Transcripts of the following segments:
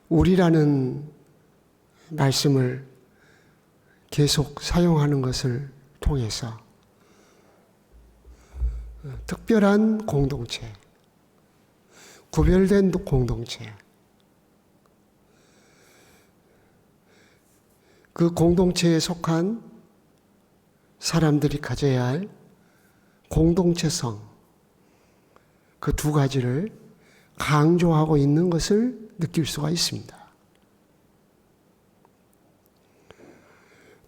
우리라는 말씀을 계속 사용하는 것을 통해서 특별한 공동체, 구별된 공동체, 그 공동체에 속한 사람들이 가져야 할 공동체성, 그 두 가지를 강조하고 있는 것을 느낄 수가 있습니다.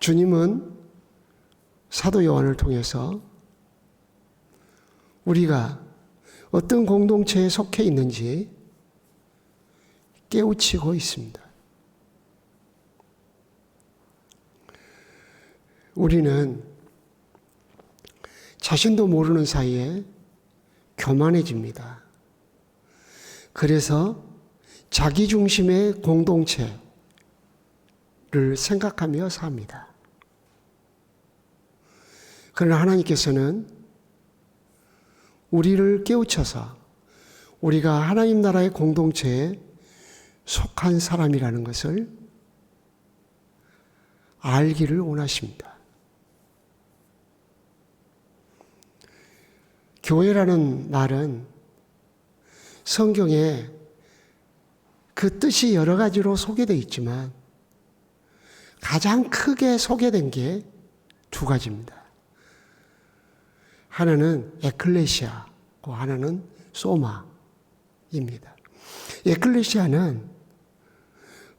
주님은 사도 요한을 통해서 우리가 어떤 공동체에 속해 있는지 깨우치고 있습니다. 우리는 자신도 모르는 사이에 교만해집니다. 그래서 자기 중심의 공동체를 생각하며 삽니다. 그러나 하나님께서는 우리를 깨우쳐서 우리가 하나님 나라의 공동체에 속한 사람이라는 것을 알기를 원하십니다. 교회라는 말은 성경에 그 뜻이 여러 가지로 소개되어 있지만 가장 크게 소개된 게 두 가지입니다. 하나는 에클레시아고 하나는 소마입니다. 에클레시아는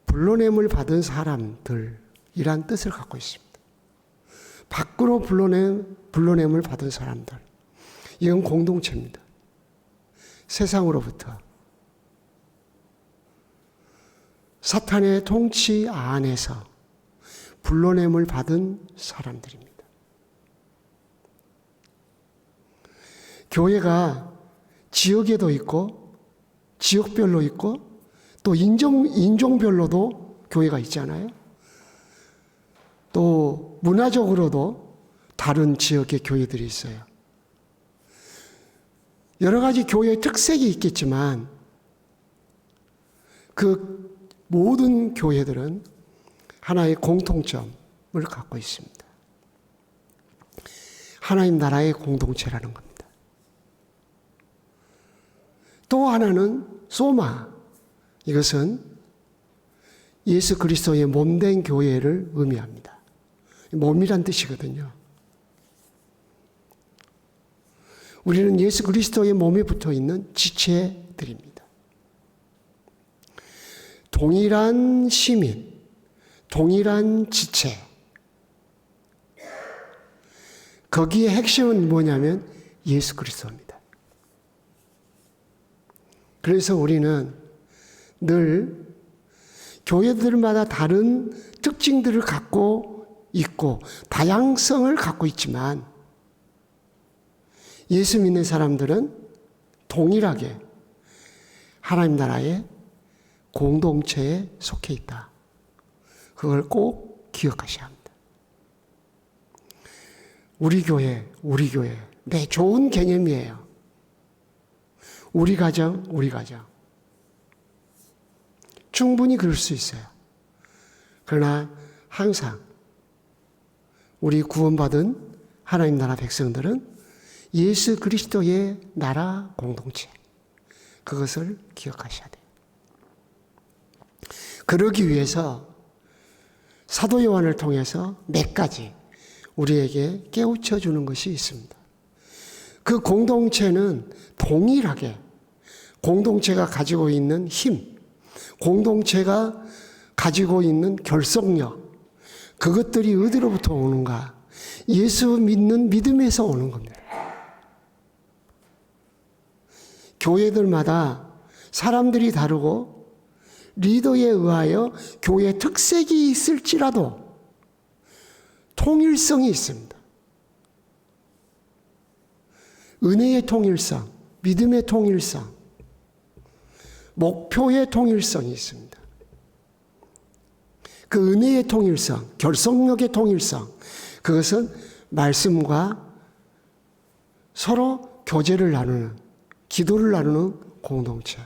불러냄을 받은 사람들이란 뜻을 갖고 있습니다. 밖으로 불러냄을 받은 사람들. 이건 공동체입니다. 세상으로부터 사탄의 통치 안에서 불러냄을 받은 사람들입니다. 교회가 지역에도 있고 지역별로 있고 또 인종별로도 교회가 있잖아요. 또 문화적으로도 다른 지역의 교회들이 있어요. 여러 가지 교회의 특색이 있겠지만 그 모든 교회들은 하나의 공통점을 갖고 있습니다. 하나님 나라의 공동체라는 겁니다. 또 하나는 소마. 이것은 예수 그리스도의 몸된 교회를 의미합니다. 몸이란 뜻이거든요. 우리는 예수 그리스도의 몸에 붙어 있는 지체들입니다. 동일한 시민, 동일한 지체. 거기에 핵심은 뭐냐면 예수 그리스도입니다. 그래서 우리는 늘 교회들마다 다른 특징들을 갖고 있고 다양성을 갖고 있지만 예수 믿는 사람들은 동일하게 하나님 나라의 공동체에 속해 있다. 그걸 꼭 기억하셔야 합니다. 우리 교회. 네, 좋은 개념이에요. 우리 가정. 충분히 그럴 수 있어요. 그러나 항상 우리 구원받은 하나님 나라 백성들은 예수 그리스도의 나라 공동체, 그것을 기억하셔야 돼요. 그러기 위해서 사도 요한을 통해서 몇 가지 우리에게 깨우쳐 주는 것이 있습니다. 그 공동체는 동일하게 공동체가 가지고 있는 힘, 공동체가 가지고 있는 결속력, 그것들이 어디로부터 오는가? 예수 믿는 믿음에서 오는 겁니다. 교회들마다 사람들이 다르고 리더에 의하여 교회 특색이 있을지라도 통일성이 있습니다. 은혜의 통일성, 믿음의 통일성, 목표의 통일성이 있습니다. 그 은혜의 통일성, 결속력의 통일성, 그것은 말씀과 서로 교제를 나누는, 기도를 나누는 공동체.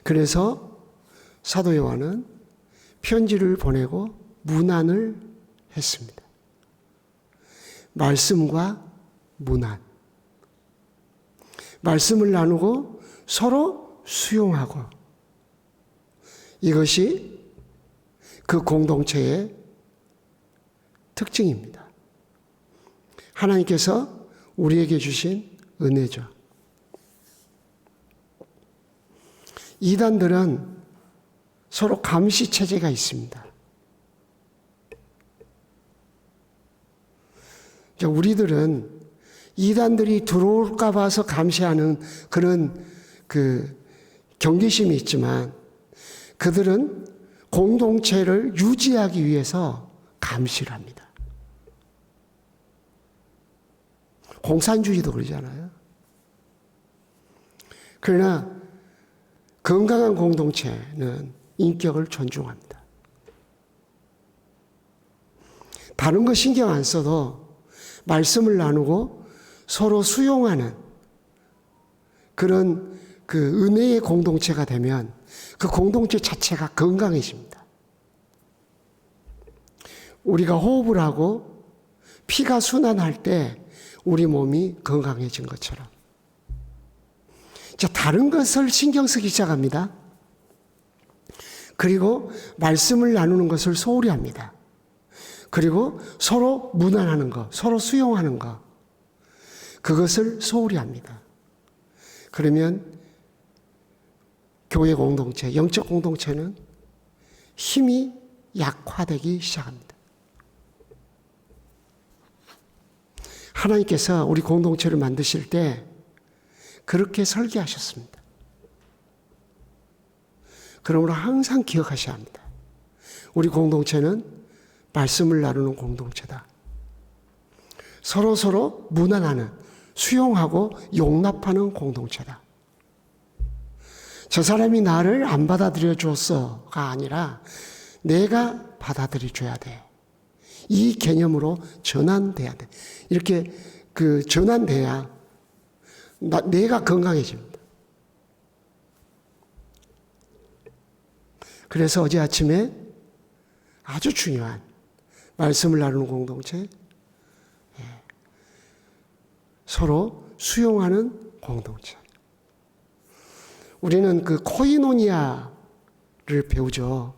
그래서 사도 요한은 편지를 보내고 문안을 했습니다. 말씀과 문안. 말씀을 나누고 서로 수용하고, 이것이 그 공동체의 특징입니다. 하나님께서 우리에게 주신 은혜죠. 이단들은 서로 감시 체제가 있습니다. 우리들은 이단들이 들어올까 봐서 감시하는 그런 경계심이 있지만, 그들은 공동체를 유지하기 위해서 감시를 합니다. 공산주의도 그러잖아요. 그러나 건강한 공동체는 인격을 존중합니다. 다른 거 신경 안 써도 말씀을 나누고 서로 수용하는 그런 은혜의 공동체가 되면 그 공동체 자체가 건강해집니다. 우리가 호흡을 하고 피가 순환할 때 우리 몸이 건강해진 것처럼. 자, 다른 것을 신경 쓰기 시작합니다. 그리고 말씀을 나누는 것을 소홀히 합니다. 그리고 서로 무난하는 것, 서로 수용하는 것, 그것을 소홀히 합니다. 그러면 교회 공동체, 영적 공동체는 힘이 약화되기 시작합니다. 하나님께서 우리 공동체를 만드실 때 그렇게 설계하셨습니다. 그러므로 항상 기억하셔야 합니다. 우리 공동체는 말씀을 나누는 공동체다. 서로 무난하는, 수용하고 용납하는 공동체다. 저 사람이 나를 안 받아들여 줬어가 아니라 내가 받아들여 줘야 돼. 이 개념으로 전환돼야 돼. 이렇게 전환돼야 내가 건강해집니다. 그래서 어제 아침에 아주 중요한 말씀을 나누는 공동체, 서로 수용하는 공동체. 우리는 코이노니아를 배우죠.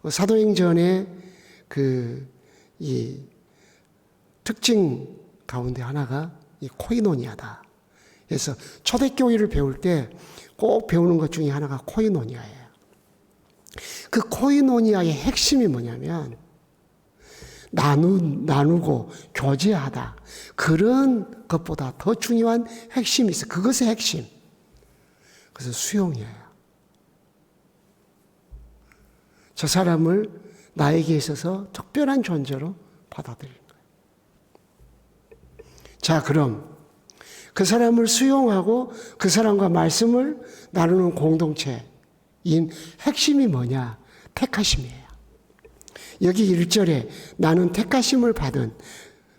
사도행전의 이 특징 가운데 하나가 이 코이노니아다. 그래서 초대교회를 배울 때 꼭 배우는 것 중에 하나가 코이노니아예요. 그 코이노니아의 핵심이 뭐냐면 나누고 교제하다. 그런 것보다 더 중요한 핵심이 있어요. 그것의 핵심. 그래서 수용이에요. 저 사람을 나에게 있어서 특별한 존재로 받아들이는 거예요. 자, 그럼 그 사람을 수용하고 그 사람과 말씀을 나누는 공동체인 핵심이 뭐냐? 택하심이에요. 여기 1절에 나는 택하심을 받은,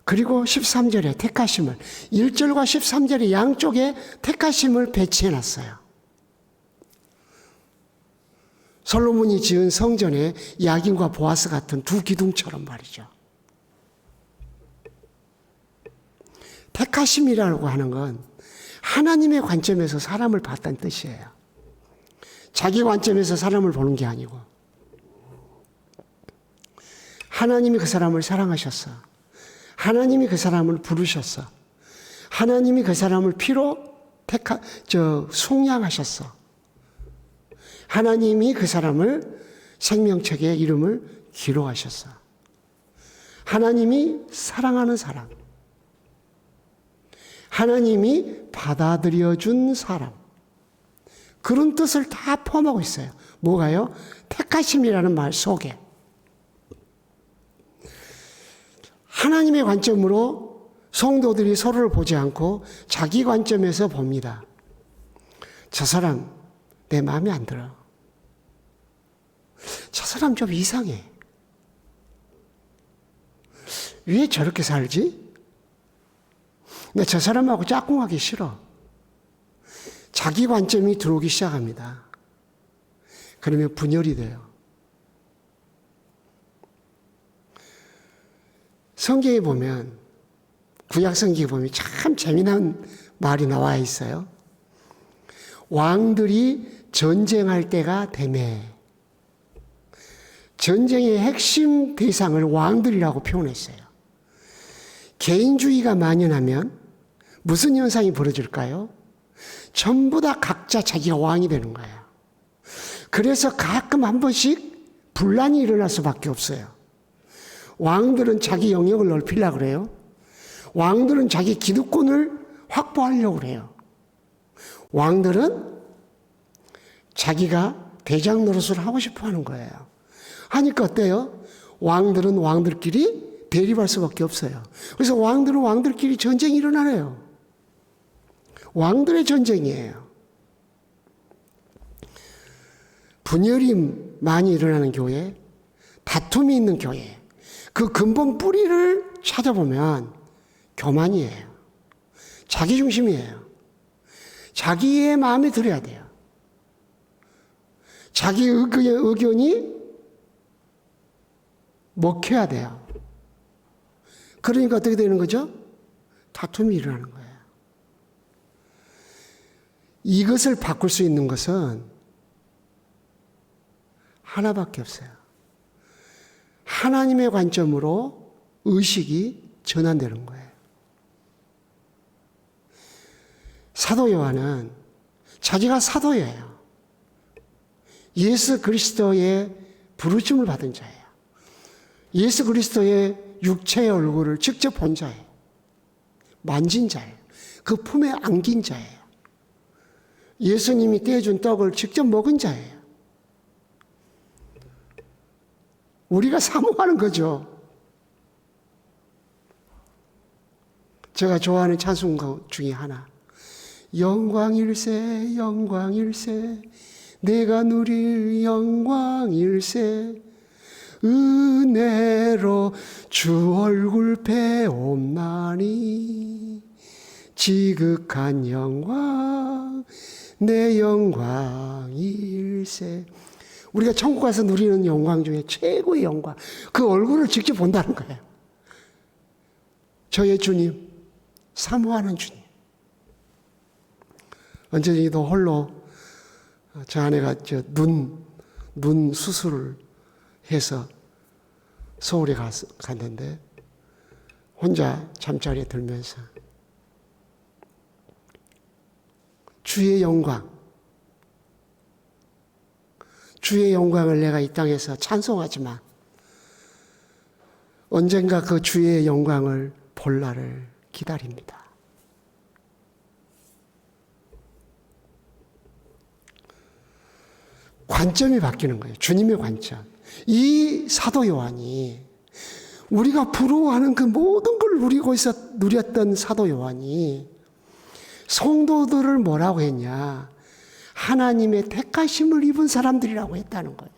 그리고 13절에 택하심을, 1절과 13절에 양쪽에 택하심을 배치해놨어요. 솔로몬이 지은 성전에 야긴과 보아스 같은 두 기둥처럼 말이죠. 택하심이라고 하는 건 하나님의 관점에서 사람을 봤다는 뜻이에요. 자기 관점에서 사람을 보는 게 아니고, 하나님이 그 사람을 사랑하셨어. 하나님이 그 사람을 부르셨어. 하나님이 그 사람을 피로 속량하셨어. 하나님이 그 사람을 생명책에 이름을 기록하셨어. 하나님이 사랑하는 사람. 하나님이 받아들여준 사람. 그런 뜻을 다 포함하고 있어요. 뭐가요? 택하심이라는 말 속에. 하나님의 관점으로 성도들이 서로를 보지 않고 자기 관점에서 봅니다. 저 사람 내 마음에 안 들어. 저 사람 좀 이상해. 왜 저렇게 살지? 나 저 사람하고 짝꿍하기 싫어. 자기 관점이 들어오기 시작합니다. 그러면 분열이 돼요. 성경에 보면, 구약 성경에 보면 참 재미난 말이 나와 있어요. 왕들이 전쟁할 때가 되매. 전쟁의 핵심 대상을 왕들이라고 표현했어요. 개인주의가 만연하면 무슨 현상이 벌어질까요? 전부 다 각자 자기가 왕이 되는 거예요. 그래서 가끔 한 번씩 분란이 일어날 수밖에 없어요. 왕들은 자기 영역을 넓히려고 그래요. 왕들은 자기 기득권을 확보하려고 그래요. 왕들은 자기가 대장 노릇을 하고 싶어 하는 거예요. 하니까 어때요? 왕들은 왕들끼리 대립할 수밖에 없어요. 그래서 왕들은 왕들끼리 전쟁이 일어나요. 왕들의 전쟁이에요. 분열이 많이 일어나는 교회, 다툼이 있는 교회, 그 근본 뿌리를 찾아보면 교만이에요. 자기중심이에요. 자기의 마음에 들어야 돼요. 자기 의견이 먹혀야 돼요. 그러니까 어떻게 되는 거죠? 다툼이 일어나는 거예요. 이것을 바꿀 수 있는 것은 하나밖에 없어요. 하나님의 관점으로 의식이 전환되는 거예요. 사도 요한은 자기가 사도예요. 예수 그리스도의 부르심을 받은 자예요. 예수 그리스도의 육체의 얼굴을 직접 본 자예요. 만진 자예요. 그 품에 안긴 자예요. 예수님이 떼어준 떡을 직접 먹은 자예요. 우리가 사모하는 거죠. 제가 좋아하는 찬송 중에 하나. 영광일세 영광일세 내가 누릴 영광일세 은혜로 주 얼굴 배옵나니 지극한 영광 내 영광일세. 우리가 천국 가서 누리는 영광 중에 최고의 영광, 그 얼굴을 직접 본다는 거예요. 저의 주님, 사모하는 주님. 언제든지도 홀로 저 아내가 눈 수술을 해서 서울에 갔는데 혼자 잠자리에 들면서 주의 영광, 주의 영광을 내가 이 땅에서 찬송하지만 언젠가 그 주의 영광을 볼 날을 기다립니다. 관점이 바뀌는 거예요. 주님의 관점. 이 사도 요한이 우리가 부러워하는 그 모든 걸 누렸던 사도 요한이 성도들을 뭐라고 했냐? 하나님의 택하심을 입은 사람들이라고 했다는 거예요.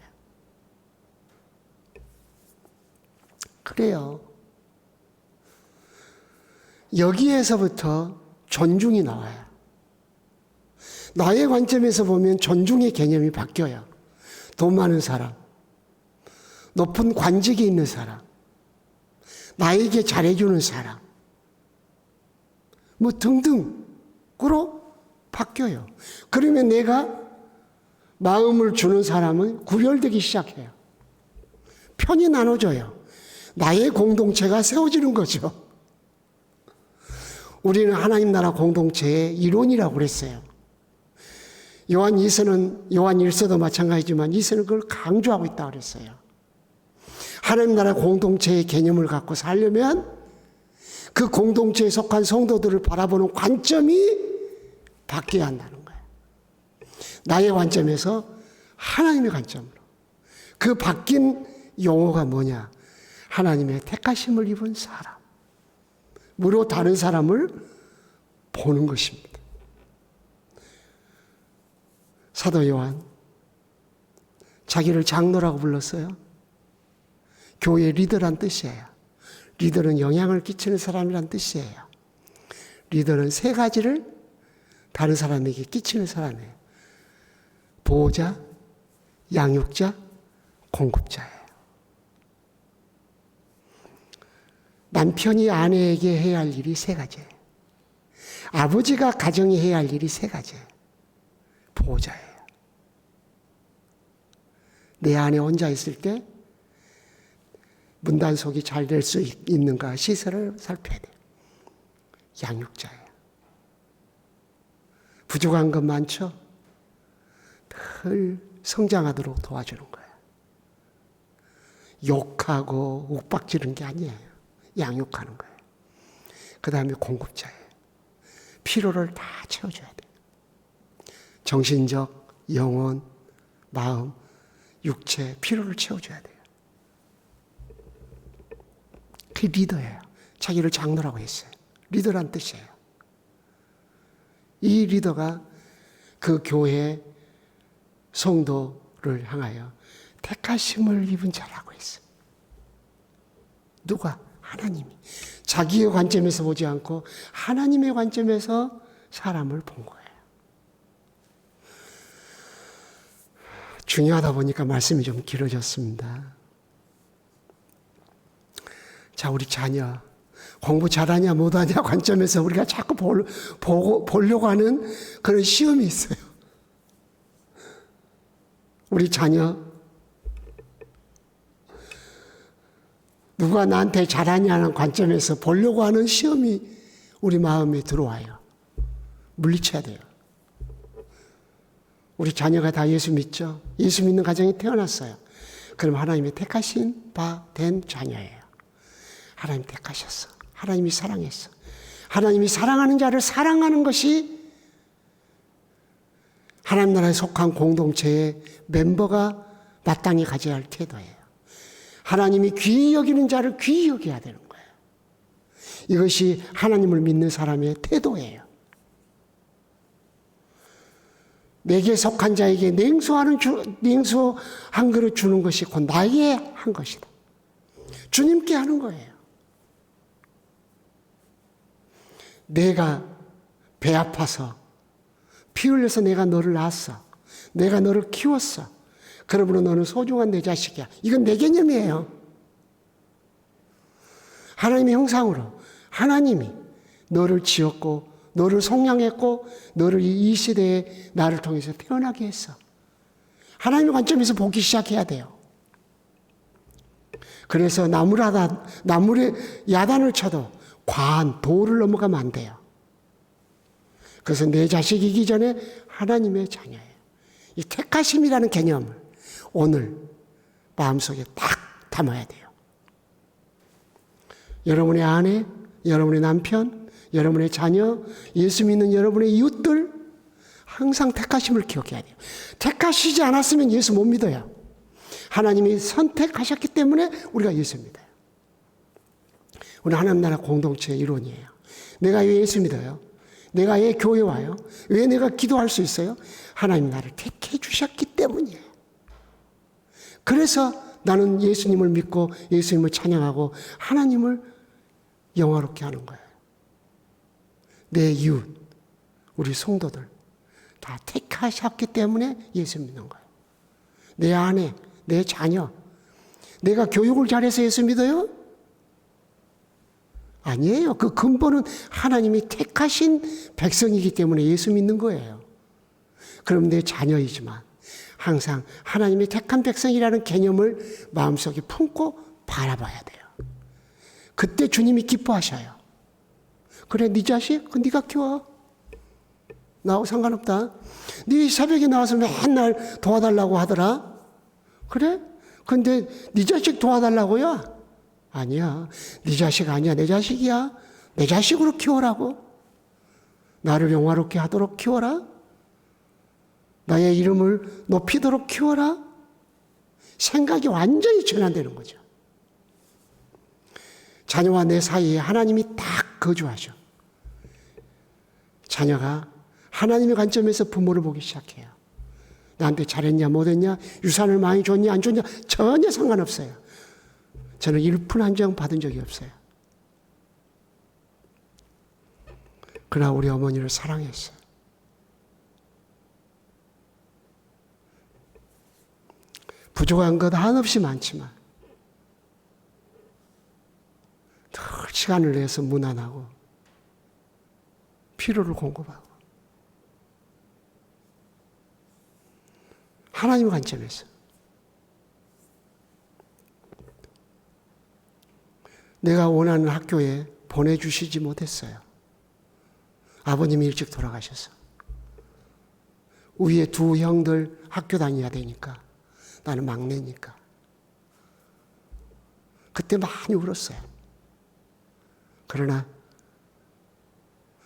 그래요. 여기에서부터 존중이 나와요. 나의 관점에서 보면 존중의 개념이 바뀌어요. 돈 많은 사람, 높은 관직이 있는 사람, 나에게 잘해주는 사람, 뭐 등등으로 바뀌어요. 그러면 내가 마음을 주는 사람은 구별되기 시작해요. 편이 나눠져요. 나의 공동체가 세워지는 거죠. 우리는 하나님 나라 공동체의 이론이라고 그랬어요. 요한 1서도 마찬가지지만 2서는 그걸 강조하고 있다고 그랬어요. 하나님 나라 공동체의 개념을 갖고 살려면 그 공동체에 속한 성도들을 바라보는 관점이 바뀌어야 한다는 거예요. 나의 관점에서 하나님의 관점으로. 그 바뀐 용어가 뭐냐? 하나님의 택하심을 입은 사람으로 다른 사람을 보는 것입니다. 사도 요한, 자기를 장로라고 불렀어요. 교회 리더란 뜻이에요. 리더는 영향을 끼치는 사람이란 뜻이에요. 리더는 세 가지를 다른 사람에게 끼치는 사람이에요. 보호자, 양육자, 공급자예요. 남편이 아내에게 해야 할 일이 세 가지예요. 아버지가 가정에 해야 할 일이 세 가지예요. 보호자예요. 내 안에 혼자 있을 때 문단속이 잘 될 수 있는가 시설을 살펴야 돼요. 양육자예요. 부족한 것 많죠? 늘 성장하도록 도와주는 거예요. 욕하고 욱박지르는 게 아니에요. 양육하는 거예요. 그 다음에 공급자예요. 필요를 다 채워줘야 돼요. 정신적, 영혼, 마음, 육체, 필요를 채워줘야 돼요. 그게 리더예요. 자기를 장로라고 했어요. 리더란 뜻이에요. 이 리더가 그 교회 성도를 향하여 택하심을 입은 자라고 했어요. 누가? 하나님이. 자기의 관점에서 보지 않고 하나님의 관점에서 사람을 본 거예요. 중요하다 보니까 말씀이 좀 길어졌습니다. 자, 우리 자녀. 공부 잘하냐 못하냐 관점에서 우리가 자꾸 보려고 하는 그런 시험이 있어요. 우리 자녀. 누가 나한테 잘하냐는 관점에서 보려고 하는 시험이 우리 마음에 들어와요. 물리쳐야 돼요. 우리 자녀가 다 예수 믿죠? 예수 믿는 가정이 태어났어요. 그럼 하나님의 택하신 바 된 자녀예요. 하나님 택하셨어. 하나님이 사랑했어. 하나님이 사랑하는 자를 사랑하는 것이 하나님 나라에 속한 공동체의 멤버가 마땅히 가져야 할 태도예요. 하나님이 귀히 여기는 자를 귀히 여겨야 되는 거예요. 이것이 하나님을 믿는 사람의 태도예요. 내게 속한 자에게 냉수 한 그릇 주는 것이 곧 나에게 한 것이다. 주님께 하는 거예요. 내가 배 아파서 피 흘려서 내가 너를 낳았어. 내가 너를 키웠어. 그러므로 너는 소중한 내 자식이야. 이건 내 개념이에요. 하나님의 형상으로 하나님이 너를 지었고 너를 속량했고 너를 이 시대에 나를 통해서 태어나게 했어. 하나님의 관점에서 보기 시작해야 돼요. 그래서 나무에 야단을 쳐도 과한 도를 넘어가면 안 돼요. 그래서 내 자식이기 전에 하나님의 자녀예요. 이 택하심이라는 개념을 오늘 마음속에 딱 담아야 돼요. 여러분의 아내, 여러분의 남편, 여러분의 자녀, 예수 믿는 여러분의 이웃들 항상 택하심을 기억해야 돼요. 택하시지 않았으면 예수 못 믿어요. 하나님이 선택하셨기 때문에 우리가 예수 믿어요. 우리 하나님 나라 공동체의 일원이에요. 내가 왜 예수 믿어요? 내가 왜 교회 와요? 왜 내가 기도할 수 있어요? 하나님 나를 택해 주셨기 때문이에요. 그래서 나는 예수님을 믿고 예수님을 찬양하고 하나님을 영화롭게 하는 거예요. 내 이웃, 우리 성도들 다 택하셨기 때문에 예수 믿는 거예요. 내 아내, 내 자녀, 내가 교육을 잘해서 예수 믿어요? 아니에요. 그 근본은 하나님이 택하신 백성이기 때문에 예수 믿는 거예요. 그럼 내 자녀이지만 항상 하나님의 택한 백성이라는 개념을 마음속에 품고 바라봐야 돼요. 그때 주님이 기뻐하셔요. 그래, 네 자식? 그 네가 키워. 나하고 상관없다. 네 새벽에 나와서 맨날 도와달라고 하더라. 그래? 근데 네 자식 도와달라고요? 아니야. 네 자식 아니야. 내 자식이야. 내 자식으로 키워라고. 나를 영화롭게 하도록 키워라. 나의 이름을 높이도록 키워라. 생각이 완전히 전환되는 거죠. 자녀와 내 사이에 하나님이 딱 거주하셔. 자녀가 하나님의 관점에서 부모를 보기 시작해요. 나한테 잘했냐 못했냐, 유산을 많이 줬냐 안 줬냐 전혀 상관없어요. 저는 1푼 한 장 받은 적이 없어요. 그러나 우리 어머니를 사랑했어요. 부족한 것 한없이 많지만 늘 시간을 내서 문안하고 필요를 공급하고 하나님의 관점에서 내가 원하는 학교에 보내주시지 못했어요. 아버님이 일찍 돌아가셔서. 위에 두 형들 학교 다녀야 되니까. 나는 막내니까. 그때 많이 울었어요. 그러나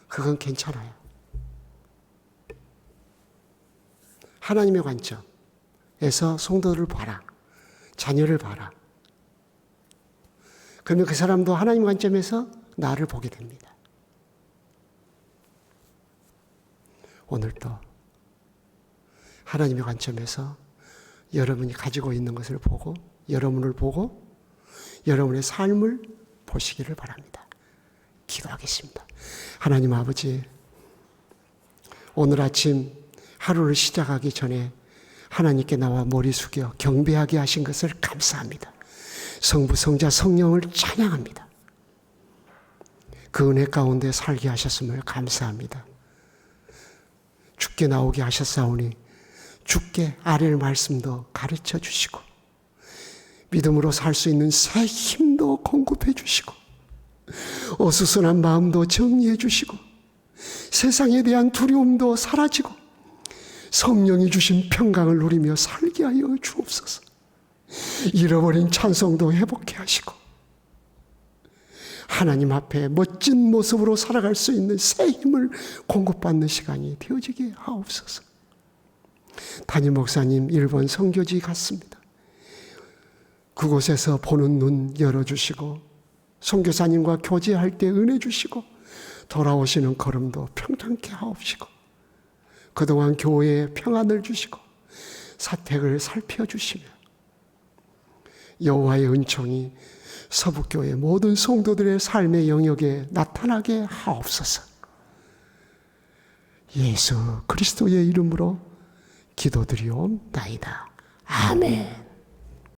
그건 괜찮아요. 하나님의 관점에서 성도를 봐라. 자녀를 봐라. 그러면 그 사람도 하나님 관점에서 나를 보게 됩니다. 오늘도 하나님의 관점에서 여러분이 가지고 있는 것을 보고 여러분을 보고 여러분의 삶을 보시기를 바랍니다. 기도하겠습니다. 하나님 아버지, 오늘 아침 하루를 시작하기 전에 하나님께 나와 머리 숙여 경배하게 하신 것을 감사합니다. 성부, 성자, 성령을 찬양합니다. 그 은혜 가운데 살게 하셨음을 감사합니다. 주께 나오게 하셨사오니 주께 아뢰를 말씀도 가르쳐 주시고 믿음으로 살 수 있는 새 힘도 공급해 주시고 어수선한 마음도 정리해 주시고 세상에 대한 두려움도 사라지고 성령이 주신 평강을 누리며 살게 하여 주옵소서. 잃어버린 찬송도 회복해 하시고 하나님 앞에 멋진 모습으로 살아갈 수 있는 새 힘을 공급받는 시간이 되어지게 하옵소서. 담임 목사님 일본 선교지 갔습니다. 그곳에서 보는 눈 열어주시고 선교사님과 교제할 때 은혜 주시고 돌아오시는 걸음도 평탄케 하옵시고 그동안 교회에 평안을 주시고 사택을 살펴주시며 여호와의 은총이 서북교회 모든 성도들의 삶의 영역에 나타나게 하옵소서. 예수 그리스도의 이름으로 기도드리옵나이다. 아멘.